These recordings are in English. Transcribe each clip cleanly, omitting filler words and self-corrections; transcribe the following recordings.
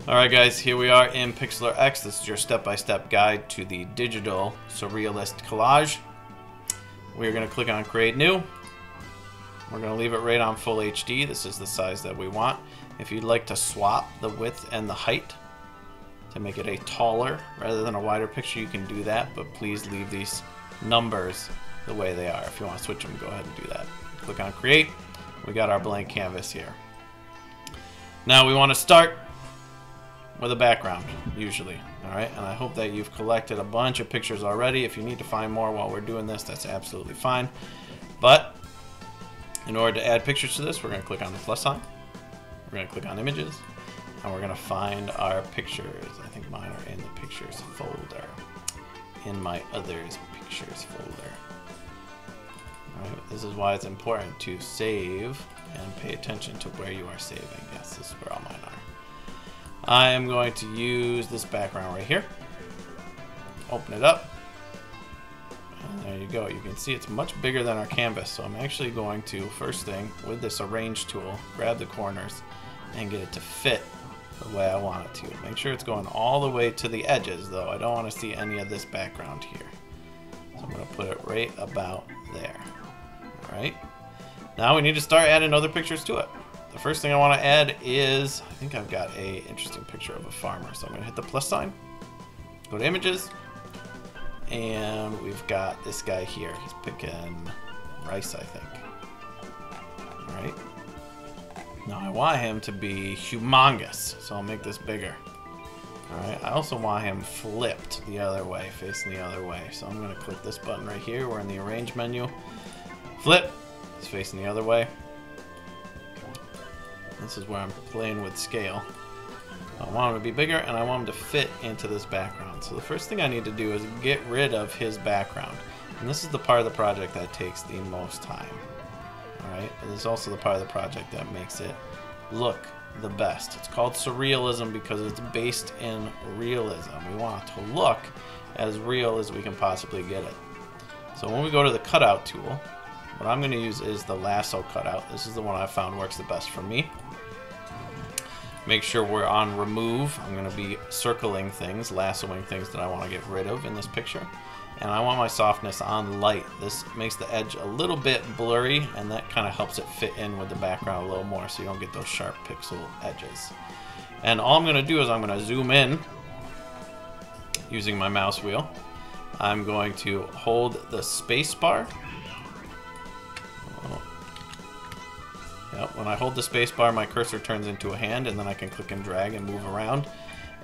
Alright guys, here we are in Pixlr X. This is your step-by-step guide to the digital Surrealist collage. We're going to click on Create New. We're going to leave it right on Full HD. This is the size that we want. If you'd like to swap the width and the height to make it a taller rather than a wider picture, you can do that, but please leave these numbers the way they are. If you want to switch them, go ahead and do that. Click on Create. We got our blank canvas here. Now we want to start with a background, usually. Alright, and I hope that you've collected a bunch of pictures already. If you need to find more while we're doing this, that's absolutely fine. But in order to add pictures to this, we're going to click on the plus sign. We're going to click on images, and we're going to find our pictures. I think mine are in the pictures folder. In my others pictures folder. Alright, this is why it's important to save and pay attention to where you are saving. Yes, this is where all mine are. I am going to use this background right here. Open it up. And there you go. You can see it's much bigger than our canvas. So I'm actually going to, first thing, with this arrange tool, grab the corners and get it to fit the way I want it to. Make sure it's going all the way to the edges, though. I don't want to see any of this background here. So I'm going to put it right about there. Alright. Now we need to start adding other pictures to it. The first thing I want to add is, I think I've got a interesting picture of a farmer. So I'm going to hit the plus sign, go to images, and we've got this guy here. He's picking rice, I think. Alright. Now I want him to be humongous, so I'll make this bigger. Alright, I also want him flipped the other way, facing the other way. So I'm going to click this button right here. We're in the arrange menu. Flip. It's facing the other way. This is where I'm playing with scale. I want him to be bigger, and I want him to fit into this background. So the first thing I need to do is get rid of his background. And this is the part of the project that takes the most time. Alright, but this is also the part of the project that makes it look the best. It's called Surrealism because it's based in realism. We want it to look as real as we can possibly get it. So when we go to the cutout tool, what I'm going to use is the lasso cutout. This is the one I found works the best for me. Make sure we're on remove. I'm going to be circling things, lassoing things that I want to get rid of in this picture. And I want my softness on light. This makes the edge a little bit blurry, and that kind of helps it fit in with the background a little more so you don't get those sharp pixel edges. And all I'm going to do is I'm going to zoom in using my mouse wheel. I'm going to hold the space bar. Yep, when I hold the space bar, my cursor turns into a hand, and then I can click and drag and move around.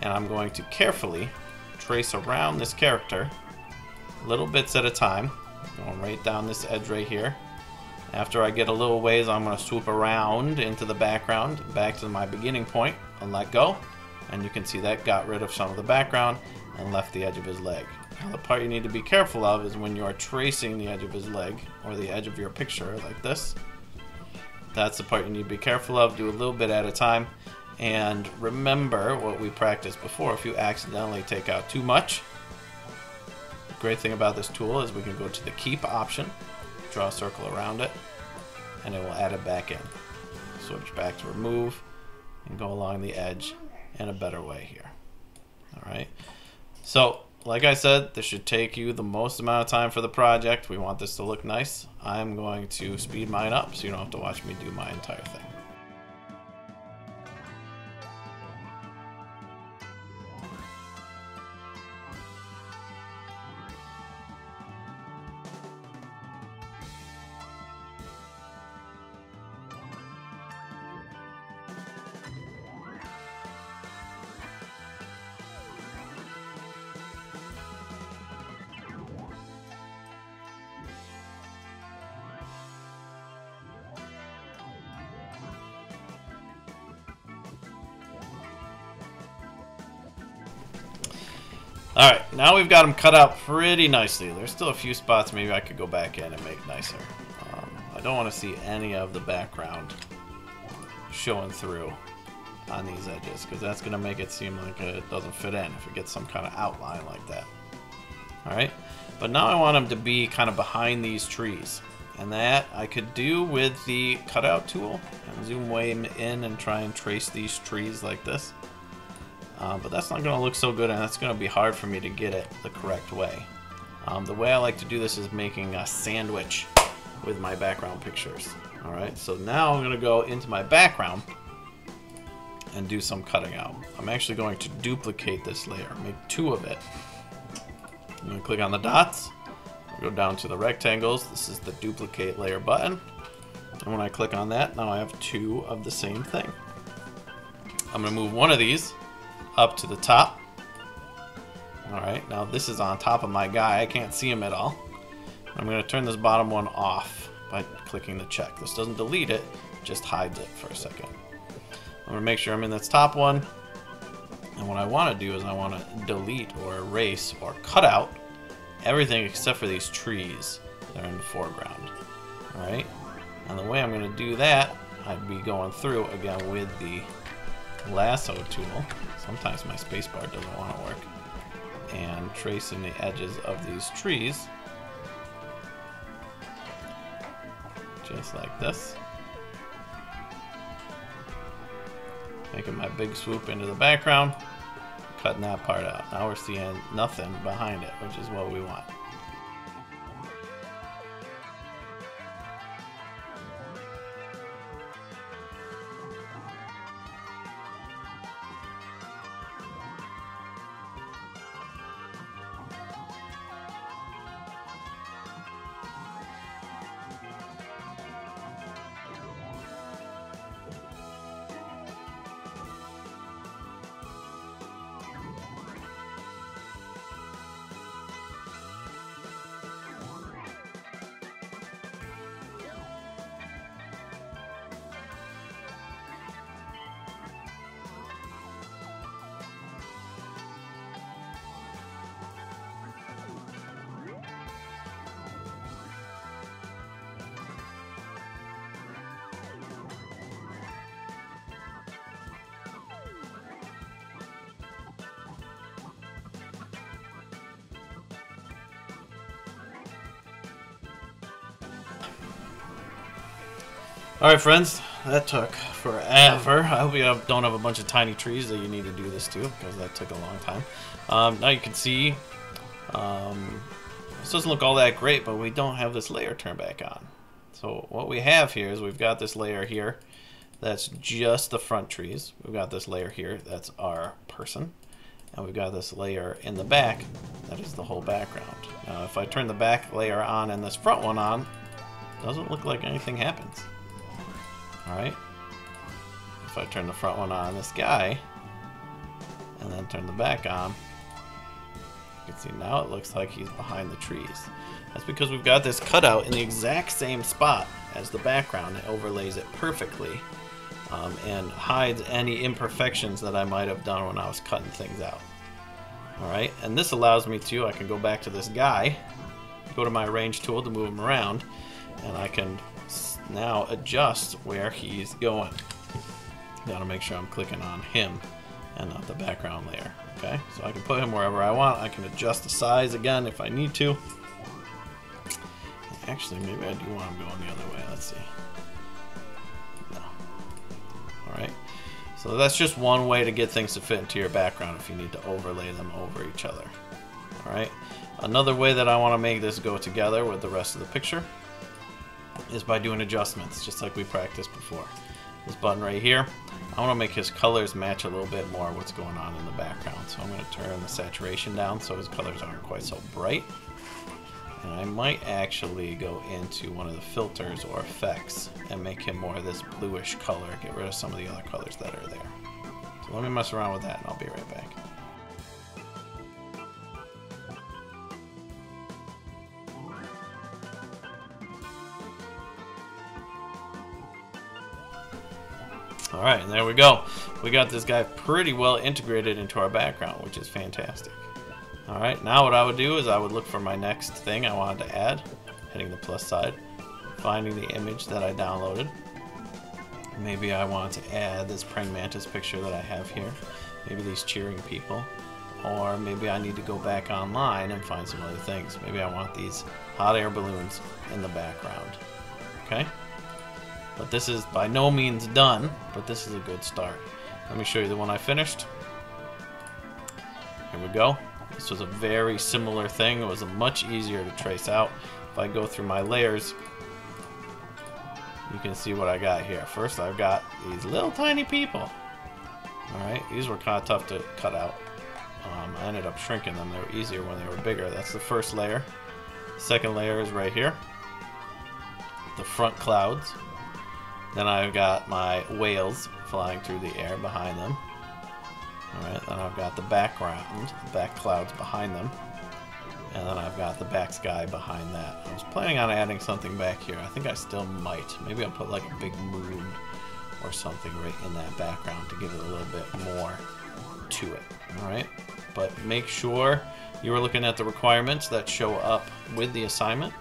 And I'm going to carefully trace around this character, little bits at a time, going right down this edge right here. After I get a little ways, I'm going to swoop around into the background, back to my beginning point, and let go. And you can see that got rid of some of the background and left the edge of his leg. Now, the part you need to be careful of is when you are tracing the edge of his leg, or the edge of your picture, like this. That's the part you need to be careful of. Do a little bit at a time. And remember what we practiced before. If you accidentally take out too much, the great thing about this tool is we can go to the keep option, draw a circle around it, and it will add it back in. Switch back to remove and go along the edge in a better way here. Alright. So, like I said, this should take you the most amount of time for the project. We want this to look nice. I'm going to speed mine up so you don't have to watch me do my entire thing. Alright, now we've got them cut out pretty nicely. There's still a few spots maybe I could go back in and make nicer. I don't want to see any of the background showing through on these edges, because that's going to make it seem like it doesn't fit in if it gets some kind of outline like that. Alright, but now I want them to be kind of behind these trees. And that I could do with the cutout tool and zoom way in and try and trace these trees like this. but that's not going to look so good, and that's going to be hard for me to get it the correct way. The way I like to do this is making a sandwich with my background pictures. Alright, so now I'm going to go into my background and do some cutting out. I'm actually going to duplicate this layer, make 2 of it. I'm going to click on the dots, go down to the rectangles. This is the duplicate layer button. And when I click on that, now I have 2 of the same thing. I'm going to move one of these up to the top. Alright, now this is on top of my guy. I can't see him at all. I'm going to turn this bottom one off by clicking the check. This doesn't delete it, just hides it for a second. I'm going to make sure I'm in this top one. And what I want to do is I want to delete or erase or cut out everything except for these trees that are in the foreground. Alright, and the way I'm going to do that, I'd be going through again with the lasso tool. Sometimes my spacebar doesn't want to work. And tracing the edges of these trees. Just like this. Making my big swoop into the background. Cutting that part out. Now we're seeing nothing behind it, which is what we want. Alright friends, that took forever. I hope you don't have a bunch of tiny trees that you need to do this to, because that took a long time. Now you can see, this doesn't look all that great, but we don't have this layer turned back on. So what we have here is we've got this layer here, that's just the front trees. We've got this layer here, that's our person. And we've got this layer in the back, that is the whole background. Now if I turn the back layer on and this front one on, it doesn't look like anything happens. Alright, if I turn the front one on this guy, and then turn the back on, you can see now it looks like he's behind the trees. That's because we've got this cutout in the exact same spot as the background. It overlays it perfectly and hides any imperfections that I might have done when I was cutting things out. Alright, and this allows me to, I can go back to this guy, go to my arrange tool to move him around, and I can now adjust where he's going. Gotta make sure I'm clicking on him and not the background layer. Okay, so I can put him wherever I want. I can adjust the size again if I need to. Actually, maybe I do want him going the other way. Let's see. No. Alright, so that's just one way to get things to fit into your background if you need to overlay them over each other. Alright, another way that I want to make this go together with the rest of the picture is by doing adjustments, just like we practiced before. This button right here, I want to make his colors match a little bit more what's going on in the background. So I'm going to turn the saturation down so his colors aren't quite so bright. And I might actually go into one of the filters or effects and make him more of this bluish color, get rid of some of the other colors that are there. So let me mess around with that and I'll be right back. Alright, and there we go. We got this guy pretty well integrated into our background, which is fantastic. Alright, now what I would do is I would look for my next thing I wanted to add, hitting the plus side, finding the image that I downloaded. Maybe I want to add this praying mantis picture that I have here, maybe these cheering people, or maybe I need to go back online and find some other things. Maybe I want these hot air balloons in the background. Okay? But this is by no means done, but this is a good start. Let me show you the one I finished. Here we go. This was a very similar thing. It was much easier to trace out. If I go through my layers, you can see what I got here. First, I've got these little tiny people. Alright, these were kind of tough to cut out. I ended up shrinking them. They were easier when they were bigger. That's the first layer. Second layer is right here. The front clouds. Then I've got my whales flying through the air behind them. Alright, then I've got the background, the back clouds behind them. And then I've got the back sky behind that. I was planning on adding something back here. I think I still might. Maybe I'll put like a big moon or something right in that background to give it a little bit more to it. Alright, but make sure you are looking at the requirements that show up with the assignment.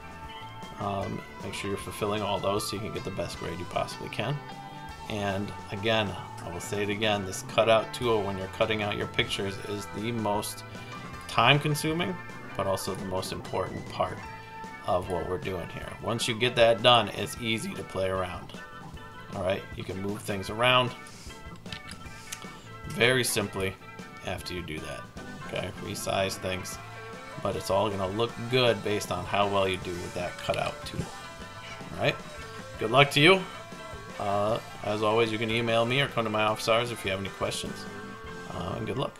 Make sure you're fulfilling all those so you can get the best grade you possibly can. And again, I will say it again, this cutout tool when you're cutting out your pictures is the most time consuming, but also the most important part of what we're doing here. Once you get that done, it's easy to play around. Alright, you can move things around very simply after you do that. Okay, resize things, but it's all going to look good based on how well you do with that cutout tool. Alright, good luck to you. As always, you can email me or come to my office hours if you have any questions. And good luck.